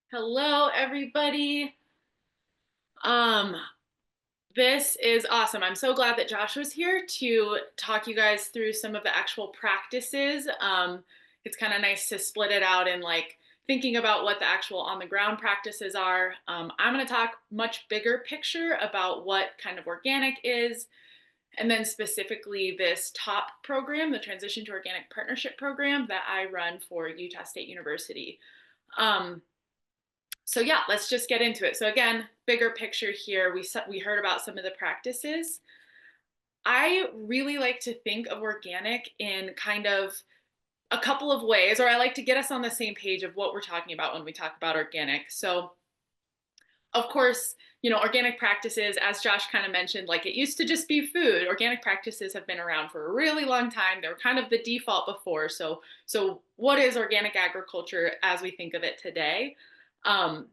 Hello, everybody. Um, this is awesome. I'm so glad that Josh was here to talk you guys through some of the actual practices. It's kind of nice to split it out and like thinking about what the actual on the ground practices are. I'm going to talk much bigger picture about what kind of organic is, and then specifically this TOPP program, the Transition to Organic Partnership Program that I run for Utah State University. Um, so yeah, let's just get into it. So again, bigger picture here, we heard about some of the practices. I really like to think of organic in kind of a couple of ways, or I like to get us on the same page of what we're talking about when we talk about organic. So of course, organic practices, as Josh kind of mentioned, like it used to just be food. Organic practices have been around for a really long time. They were kind of the default before. So what is organic agriculture as we think of it today? Um,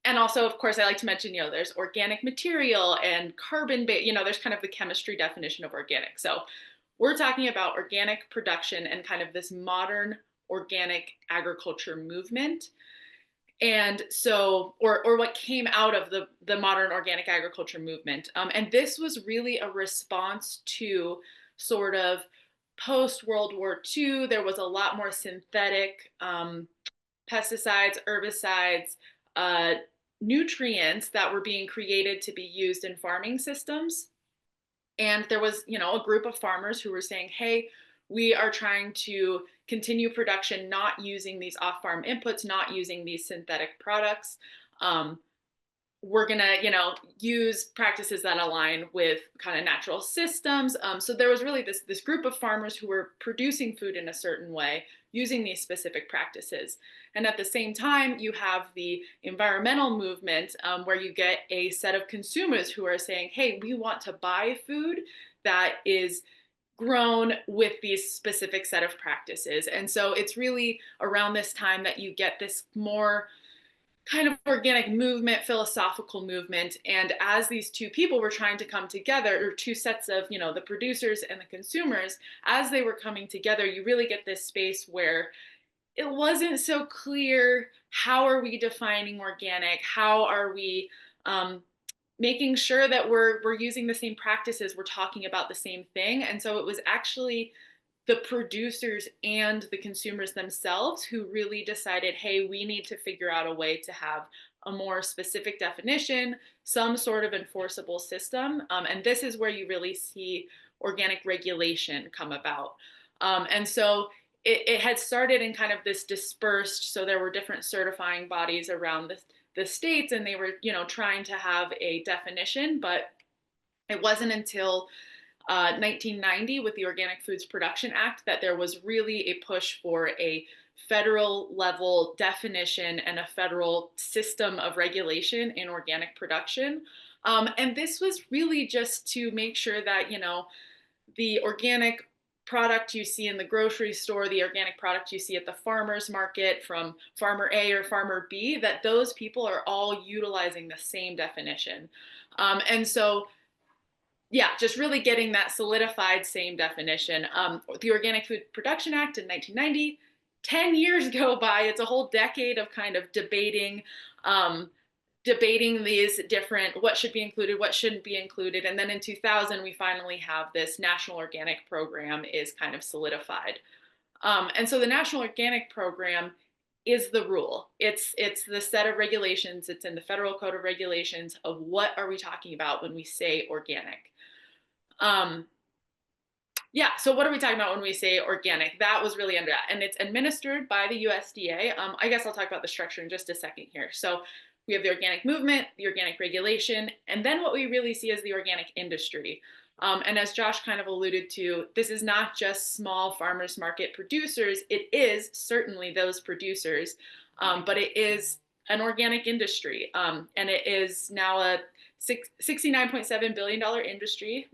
and also, of course, I like to mention, there's organic material and carbon based, there's kind of the chemistry definition of organic. So we're talking about organic production and kind of this modern organic agriculture movement. And so, or what came out of the modern organic agriculture movement. And this was really a response to sort of post World War II. There was a lot more synthetic pesticides, herbicides, uh, nutrients that were being created to be used in farming systems. And there was, a group of farmers who were saying, hey, we are trying to continue production not using these off-farm inputs, not using these synthetic products. Um, we're gonna, use practices that align with kind of natural systems. So there was really this group of farmers who were producing food in a certain way using these specific practices. And at the same time, you have the environmental movement where you get a set of consumers who are saying, hey, we want to buy food that is grown with these specific set of practices. And so it's really around this time that you get this more kind of organic movement, philosophical movement. And as these two people were trying to come together, or two sets of, the producers and the consumers, as they were coming together, you really get this space where it wasn't so clear, how are we defining organic? How are we making sure that we're using the same practices, we're talking about the same thing? And so it was actually the producers and the consumers themselves who really decided, hey, we need to figure out a way to have a more specific definition, some sort of enforceable system. And this is where you really see organic regulation come about. And so it had started in kind of this dispersed, so there were different certifying bodies around the states, and they were, trying to have a definition, but it wasn't until 1990 with the Organic Foods Production Act that there was really a push for a federal level definition and a federal system of regulation in organic production. And this was really just to make sure that, the organic product you see in the grocery store, the organic product you see at the farmer's market from farmer A or farmer B, that those people are all utilizing the same definition. And so yeah, just really getting that solidified same definition. The Organic Food Production Act in 1990, 10 years go by. It's a whole decade of kind of debating these different, what should be included, what shouldn't be included. And then in 2000, we finally have this National Organic Program is kind of solidified. And so the National Organic Program is the rule. It's the set of regulations. It's in the Federal Code of Regulations of what are we talking about when we say organic. Um, yeah, so what are we talking about when we say organic? That was really under that. And it's administered by the USDA. I guess I'll talk about the structure in just a second here. So we have the organic movement, the organic regulation, and then what we really see is the organic industry. And as Josh kind of alluded to, this is not just small farmers market producers. It is certainly those producers, but it is an organic industry. And it is now a $69.7 billion industry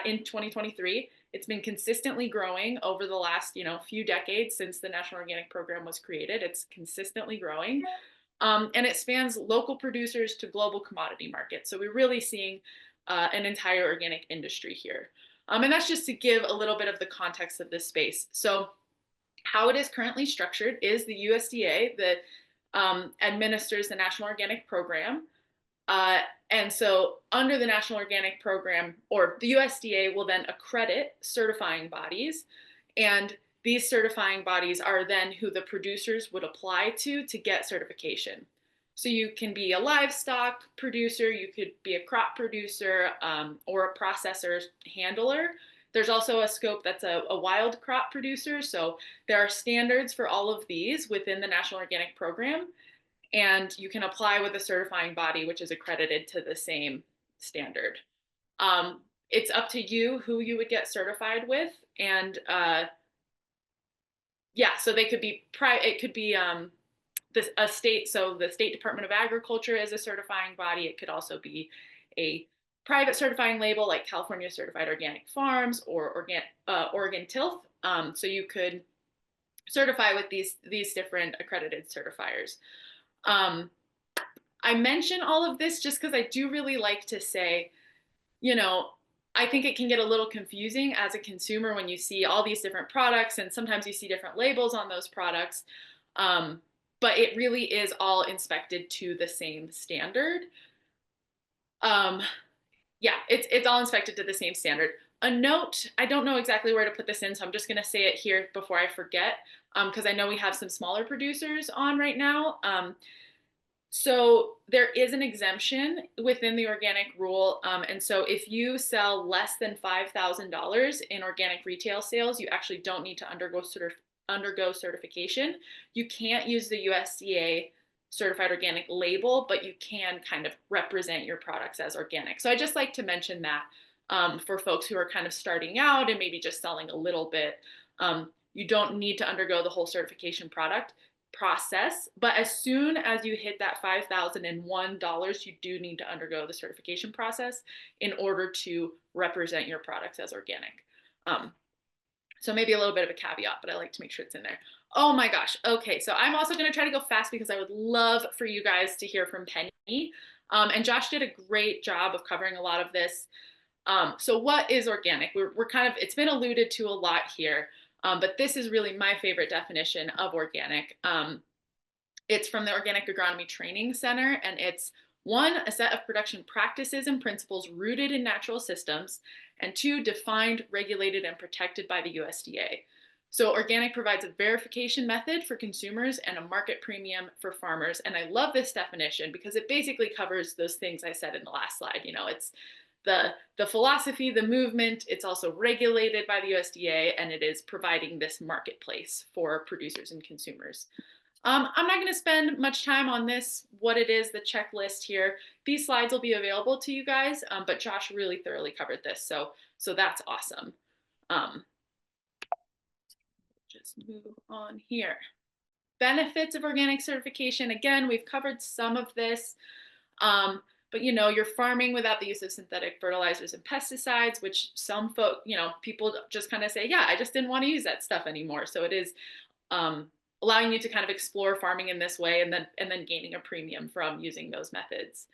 in 2023. It's been consistently growing over the last, few decades since the National Organic Program was created. It's consistently growing. And it spans local producers to global commodity markets. So we're really seeing an entire organic industry here. And that's just to give a little bit of the context of this space. So how it is currently structured is the USDA, the administers the National Organic Program. Uh, and so under the National Organic Program, or the USDA will then accredit certifying bodies. And these certifying bodies are then who the producers would apply to get certification. So you can be a livestock producer, you could be a crop producer, or a processor handler. There's also a scope that's a wild crop producer. So there are standards for all of these within the National Organic Program, and you can apply with a certifying body which is accredited to the same standard. It's up to you who you would get certified with, and yeah, so they could be it could be a state. So the State Department of Agriculture is a certifying body. It could also be a private certifying label like California Certified Organic Farms or Oregon TILF. So you could certify with these different accredited certifiers. I mention all of this just because I do really like to say, I think it can get a little confusing as a consumer when you see all these different products, and sometimes you see different labels on those products. But it really is all inspected to the same standard. Yeah, it's all inspected to the same standard. A note, I don't know exactly where to put this in, so I'm just going to say it here before I forget, because I know we have some smaller producers on right now. So there is an exemption within the organic rule. And so if you sell less than $5,000 in organic retail sales, you actually don't need to undergo certification. You can't use the USDA certified organic label, but you can kind of represent your products as organic. So I just like to mention that for folks who are kind of starting out and maybe just selling a little bit. You don't need to undergo the whole certification process, but as soon as you hit that $5,001, you do need to undergo the certification process in order to represent your products as organic. So maybe a little bit of a caveat, but I like to make sure it's in there. Oh my gosh. Okay, so I'm also going to try to go fast because I would love for you guys to hear from Penny. And Josh did a great job of covering a lot of this. So what is organic? We're kind of, it's been alluded to a lot here. But this is really my favorite definition of organic. It's from the Organic Agronomy Training Center, and it's 1, a set of production practices and principles rooted in natural systems, and 2, defined, regulated, and protected by the USDA. So organic provides a verification method for consumers and a market premium for farmers. And I love this definition because it basically covers those things I said in the last slide. It's the philosophy, the movement. It's also regulated by the USDA, and it is providing this marketplace for producers and consumers. I'm not going to spend much time on this, what it is, the checklist here. These slides will be available to you guys, but Josh really thoroughly covered this, so that's awesome. Just move on here. Benefits of organic certification. Again, we've covered some of this. But you're farming without the use of synthetic fertilizers and pesticides, which some people just kind of say, yeah, I just didn't want to use that stuff anymore. So it is allowing you to kind of explore farming in this way, and then gaining a premium from using those methods.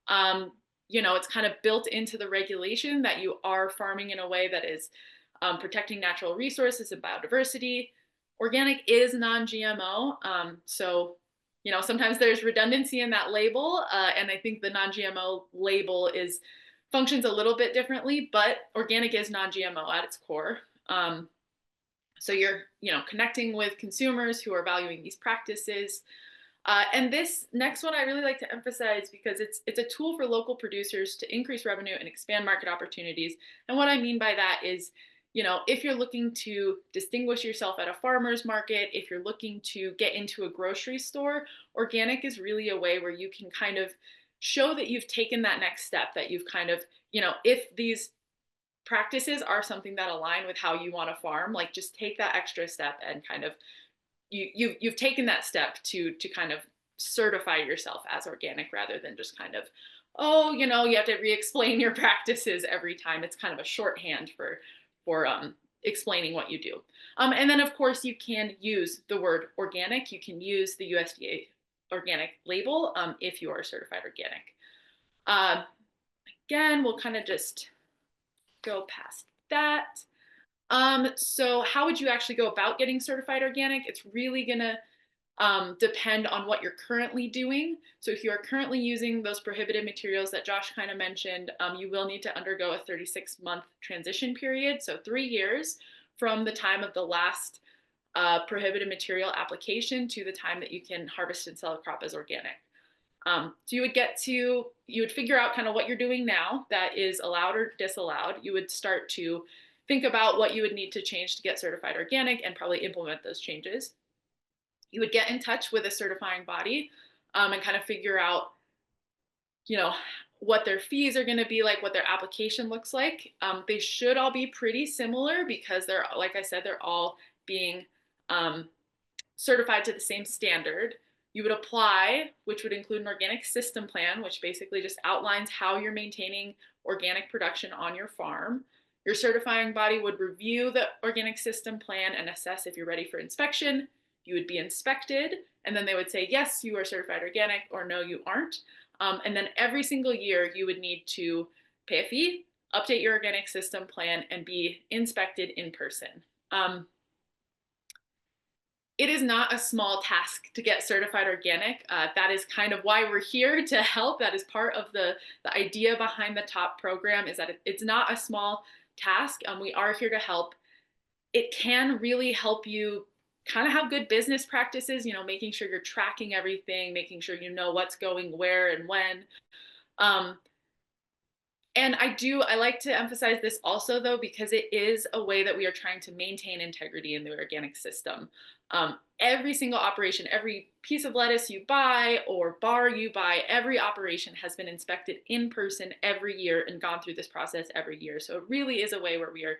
It's kind of built into the regulation that you are farming in a way that is protecting natural resources and biodiversity. Organic is non-GMO, so sometimes there's redundancy in that label, and I think the non-GMO label functions a little bit differently, but organic is non-GMO at its core. So you're, connecting with consumers who are valuing these practices. And this next one I really like to emphasize because it's a tool for local producers to increase revenue and expand market opportunities. And what I mean by that is, if you're looking to distinguish yourself at a farmer's market, if you're looking to get into a grocery store, organic is really a way where you can kind of show that you've taken that next step, that you've kind of, if these practices are something that align with how you want to farm, like just take that extra step and kind of, you've taken that step to kind of certify yourself as organic, rather than just kind of, you have to re-explain your practices every time. It's kind of a shorthand for explaining what you do. And then of course you can use the word organic. You can use the USDA organic label if you are certified organic. Again, we'll kind of just go past that. So how would you actually go about getting certified organic? It's really gonna depend on what you're currently doing. So if you are currently using those prohibited materials that Josh kind of mentioned, you will need to undergo a 36-month transition period. So 3 years from the time of the last prohibited material application to the time that you can harvest and sell a crop as organic. So you would figure out kind of what you're doing now that is allowed or disallowed. You would start to think about what you would need to change to get certified organic and probably implement those changes. You would get in touch with a certifying body and kind of figure out, what their fees are going to be like, what their application looks like. They should all be pretty similar because they're, like I said, they're all being certified to the same standard. You would apply, which would include an organic system plan, which basically just outlines how you're maintaining organic production on your farm. Your certifying body would review the organic system plan and assess if you're ready for inspection. You would be inspected, and then they would say, yes, you are certified organic, or no, you aren't. And then every single year, you would need to pay a fee, update your organic system plan, and be inspected in person. It is not a small task to get certified organic. That is kind of why we're here, to help. That is part of the idea behind the TOPP program, is that it's not a small task. We are here to help. It can really help you kind of have good business practices, making sure you're tracking everything, making sure you know what's going where and when. And I like to emphasize this also, though, because it is a way that we are trying to maintain integrity in the organic system. Every single operation, every piece of lettuce you buy or bar you buy, every operation has been inspected in person every year and gone through this process every year. So it really is a way where we are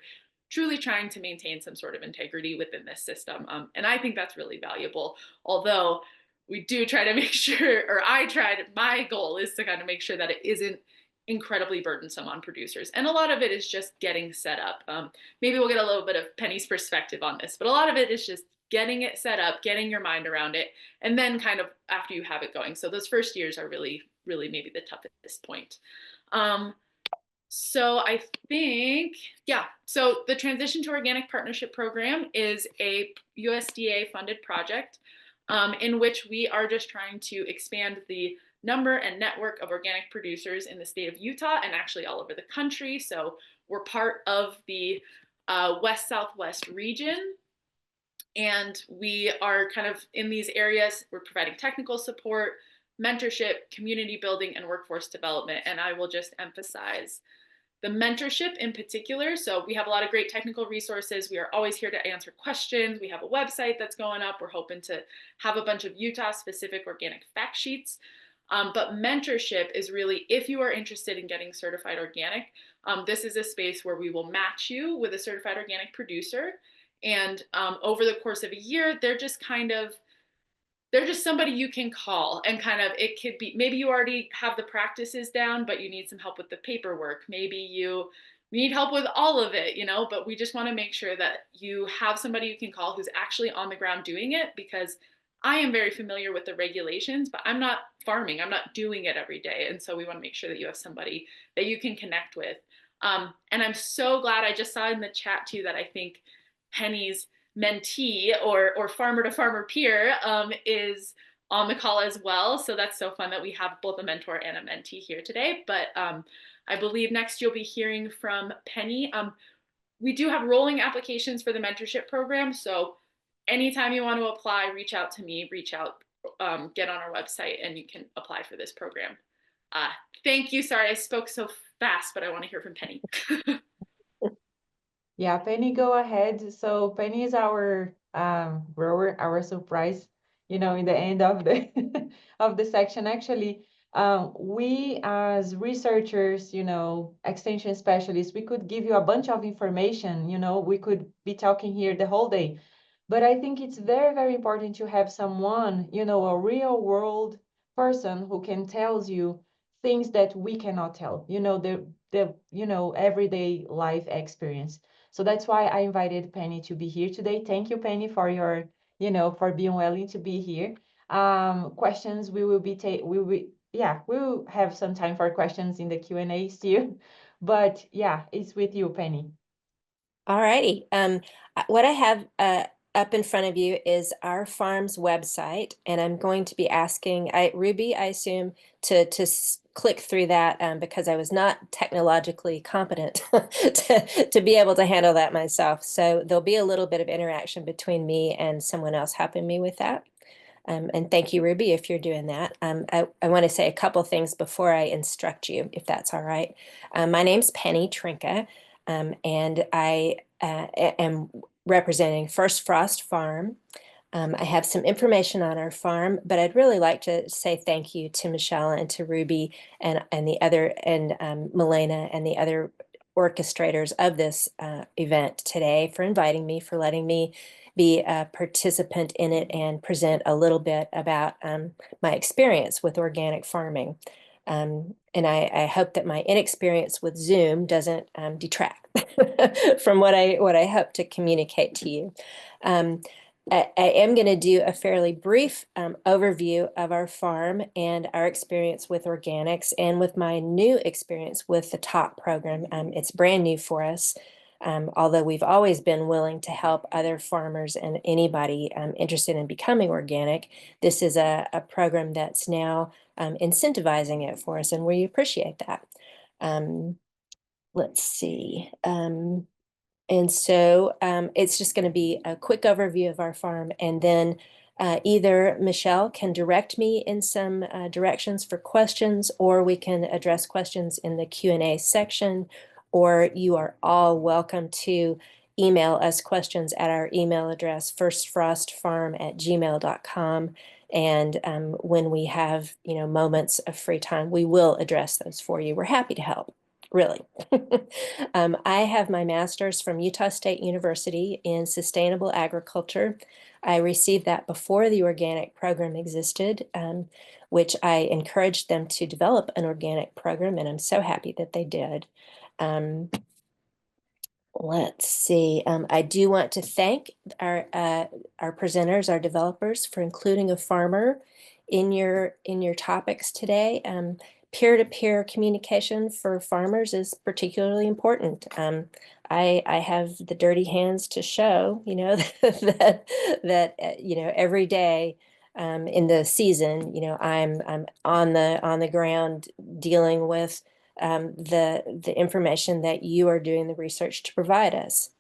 truly trying to maintain some sort of integrity within this system. And I think that's really valuable, although we do try to make sure, or my goal is to kind of make sure that it isn't incredibly burdensome on producers. And a lot of it is just getting set up. Maybe we'll get a little bit of Penny's perspective on this, but a lot of it is just getting it set up, getting your mind around it, and then kind of after you have it going. So those first years are really, really maybe the toughest point. So I think, so the Transition to Organic Partnership Program is a USDA funded project in which we are just trying to expand the number and network of organic producers in the state of Utah and actually all over the country. So we're part of the West-Southwest region. And we are kind of in these areas. We're providing technical support, mentorship, community building, and workforce development. And I will just emphasize the mentorship in particular. So we have a lot of great technical resources. We are always here to answer questions. We have a website that's going up. We're hoping to have a bunch of Utah-specific organic fact sheets. But mentorship is really, if you are interested in getting certified organic, this is a space where we will match you with a certified organic producer. And over the course of a year, they're just somebody you can call, and kind of, it could be, maybe you already have the practices down, but you need some help with the paperwork. Maybe you need help with all of it, but we just want to make sure that you have somebody you can call who's actually on the ground doing it, because I am very familiar with the regulations, but I'm not farming. I'm not doing it every day. And so we want to make sure that you have somebody that you can connect with. And I'm so glad, I just saw in the chat too that I think Penny's mentee or farmer to farmer peer is on the call as well. So that's so fun that we have both a mentor and a mentee here today. But I believe next you'll be hearing from Penny. We do have rolling applications for the mentorship program. So anytime you want to apply, reach out to me, get on our website, and you can apply for this program. Thank you. Sorry, I spoke so fast, but I want to hear from Penny. Yeah, Penny, go ahead. So Penny is our grower, our surprise, in the end of the of the section. Actually, we as researchers, extension specialists, we could give you a bunch of information, we could be talking here the whole day. But I think it's very, very important to have someone, a real world person who can tell you things that we cannot tell, the everyday life experience. So that's why I invited Penny to be here today. Thank you, Penny, for your, for being willing to be here. Questions we will have some time for questions in the Q&A still. But yeah, it's with you, Penny. All righty. What I have up in front of you is our farm's website, and I'm going to be asking Ruby, I assume, to click through that because I was not technologically competent to be able to handle that myself. So there'll be a little bit of interaction between me and someone else helping me with that. And thank you, Ruby, if you're doing that. I want to say a couple things before I instruct you, if that's all right. My name's Penny Trinca, and I am representing First Frost Farm. I have some information on our farm, but I'd really like to say thank you to Michele and to Ruby and the other and Milena and the other orchestrators of this event today for inviting me, for letting me be a participant in it and present a little bit about my experience with organic farming. And I hope that my inexperience with Zoom doesn't detract from what I hope to communicate to you. I am going to do a fairly brief overview of our farm and our experience with organics and with my new experience with the TOPP program. It's brand new for us, although we've always been willing to help other farmers and anybody interested in becoming organic. This is a program that's now incentivizing it for us, and we appreciate that. Let's see. And so it's just going to be a quick overview of our farm, and then either Michele can direct me in some directions for questions, or we can address questions in the Q&A section, or you are all welcome to email us questions at our email address, firstfrostfarm@gmail.com. And when we have, moments of free time, we will address those for you. We're happy to help. Really. I have my master's from Utah State University in sustainable agriculture. I received that before the organic program existed, which I encouraged them to develop an organic program, and I'm so happy that they did. Let's see. I do want to thank our presenters, our developers, for including a farmer in your topics today. Peer-to-peer communication for farmers is particularly important. I have the dirty hands to show, that every day in the season, I'm on the ground dealing with the information that you are doing the research to provide us.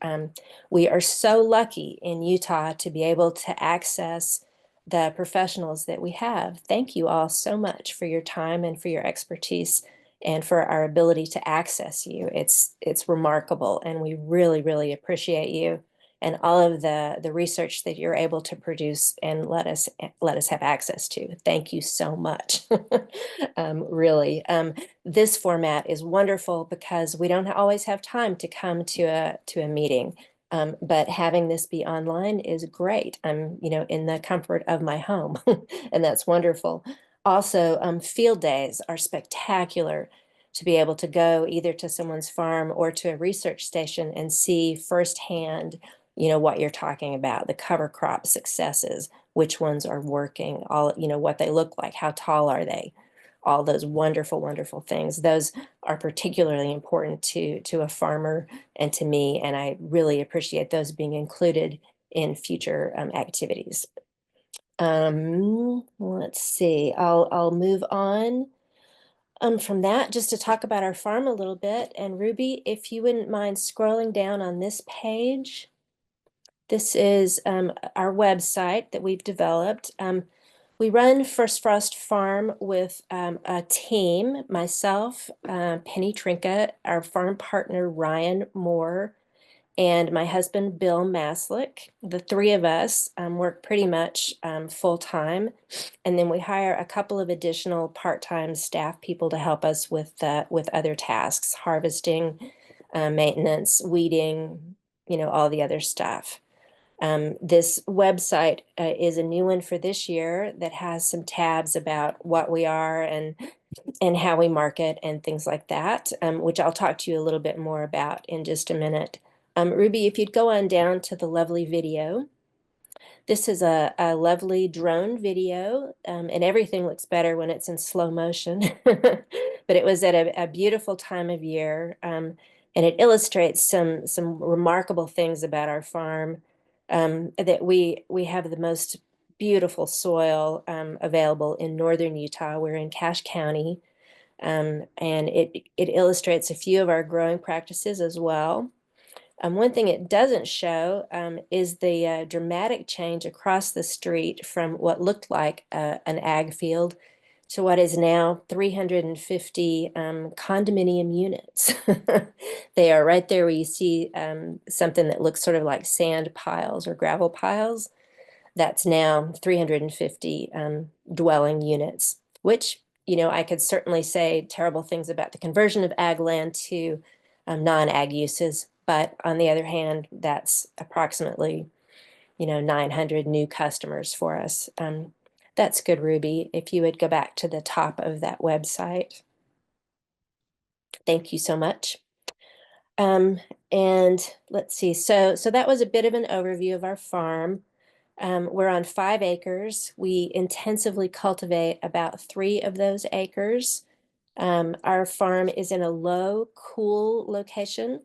We are so lucky in Utah to be able to access the professionals that we have. Thank you all so much for your time and for your expertise and for our ability to access you. It's remarkable, and we really, really appreciate you and all of the research that you're able to produce and let us have access to. Thank you so much. Really. This format is wonderful because we don't always have time to come to a meeting. But having this be online is great. I'm, in the comfort of my home, and that's wonderful. Also, field days are spectacular to be able to go either to someone's farm or to a research station and see firsthand, what you're talking about, the cover crop successes, which ones are working, all, what they look like, how tall are they, all those wonderful, wonderful things. Those are particularly important to a farmer and to me, and I really appreciate those being included in future activities. Let's see, I'll move on from that just to talk about our farm a little bit. And Ruby, if you wouldn't mind scrolling down on this page. This is our website that we've developed. We run First Frost Farm with a team, myself, Penny Trinca, our farm partner, Ryan Moore, and my husband, Bill Maslick. The three of us work pretty much full time. And then we hire a couple of additional part-time staff people to help us with other tasks, harvesting, maintenance, weeding, all the other stuff. This website is a new one for this year that has some tabs about what we are and how we market and things like that, which I'll talk to you a little bit more about in just a minute. Ruby, if you'd go on down to the lovely video. This is a lovely drone video, and everything looks better when it's in slow motion. But it was at a beautiful time of year, and it illustrates some remarkable things about our farm. that we have the most beautiful soil available in northern Utah. We're in Cache County, and it illustrates a few of our growing practices as well. One thing it doesn't show is the dramatic change across the street from what looked like an ag field to what is now 350 condominium units. They are right there where you see something that looks sort of like sand piles or gravel piles. That's now 350 dwelling units, which, you know, I could certainly say terrible things about the conversion of ag land to non-ag uses. But on the other hand, that's approximately, you know, 900 new customers for us. That's good, Ruby. If you would go back to the top of that website. Thank you so much. And let's see. So that was a bit of an overview of our farm. We're on 5 acres. We intensively cultivate about 3 of those acres. Our farm is in a low, cool location.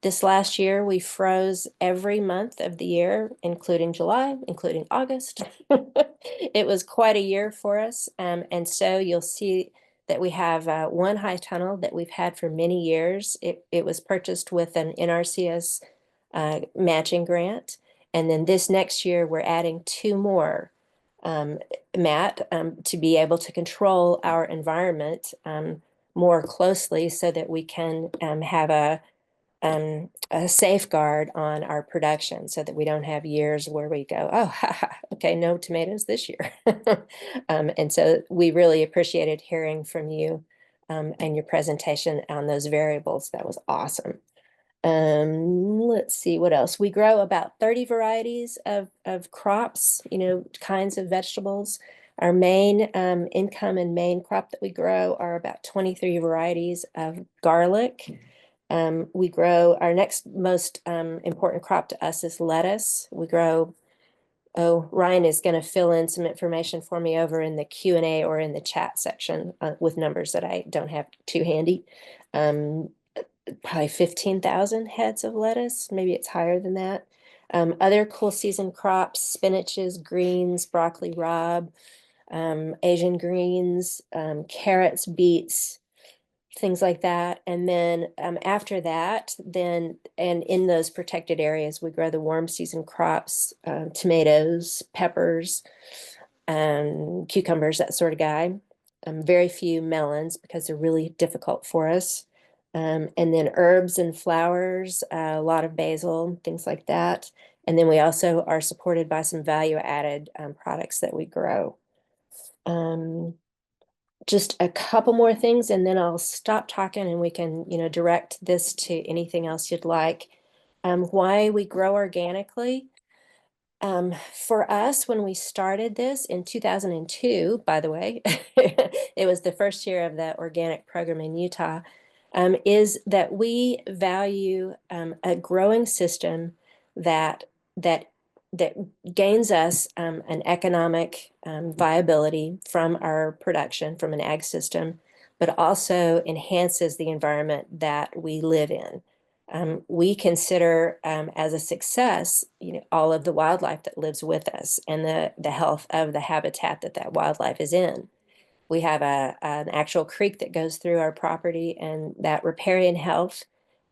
This last year, we froze every month of the year, including July, including August. It was quite a year for us. And so you'll see that we have one high tunnel that we've had for many years. It was purchased with an NRCS matching grant. And then this next year, we're adding 2 more, Matt, to be able to control our environment more closely so that we can have a safeguard on our production so that we don't have years where we go, oh, okay, no tomatoes this year. And so we really appreciated hearing from you and your presentation on those variables. That was awesome. Let's see what else. We grow about 30 varieties of crops, you know, kinds of vegetables. Our main income and main crop that we grow are about 23 varieties of garlic. We grow, our next most important crop to us is lettuce. We grow, oh, Ryan is going to fill in some information for me over in the Q&A or in the chat section with numbers that I don't have too handy. Probably 15,000 heads of lettuce. Maybe it's higher than that. Other cool season crops, spinaches, greens, broccoli rabe, Asian greens, carrots, beets, things like that. And then after that, then, and in those protected areas, we grow the warm season crops, tomatoes, peppers, cucumbers, that sort of guy. Very few melons because they're really difficult for us. And then herbs and flowers, a lot of basil, things like that. And then we also are supported by some value-added products that we grow. Just a couple more things, and then I'll stop talking and we can, you know, direct this to anything else you'd like. Why we grow organically. For us, when we started this in 2002, by the way, it was the first year of the organic program in Utah, is that we value a growing system that that that gains us an economic viability from our production from an ag system, but also enhances the environment that we live in. We consider as a success, you know, all of the wildlife that lives with us and the health of the habitat that that wildlife is in. We have an actual creek that goes through our property, and that riparian health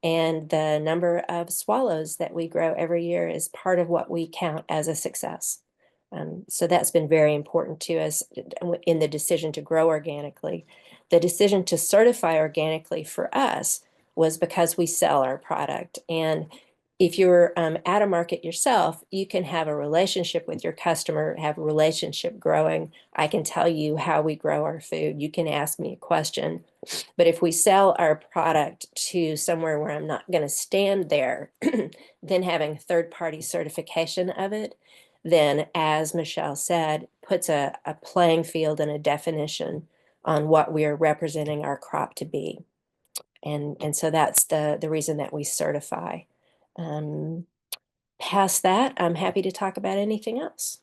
and the number of swallows that we grow every year is part of what we count as a success. So that's been very important to us in the decision to grow organically. The decision to certify organically for us was because we sell our product. And if you're at a market yourself, you can have a relationship with your customer, have a relationship growing. I can tell you how we grow our food. You can ask me a question. But if we sell our product to somewhere where I'm not going to stand there, then having third-party certification of it, then, as Michele said, puts a playing field and a definition on what we are representing our crop to be. And so that's the reason that we certify. Past that, I'm happy to talk about anything else.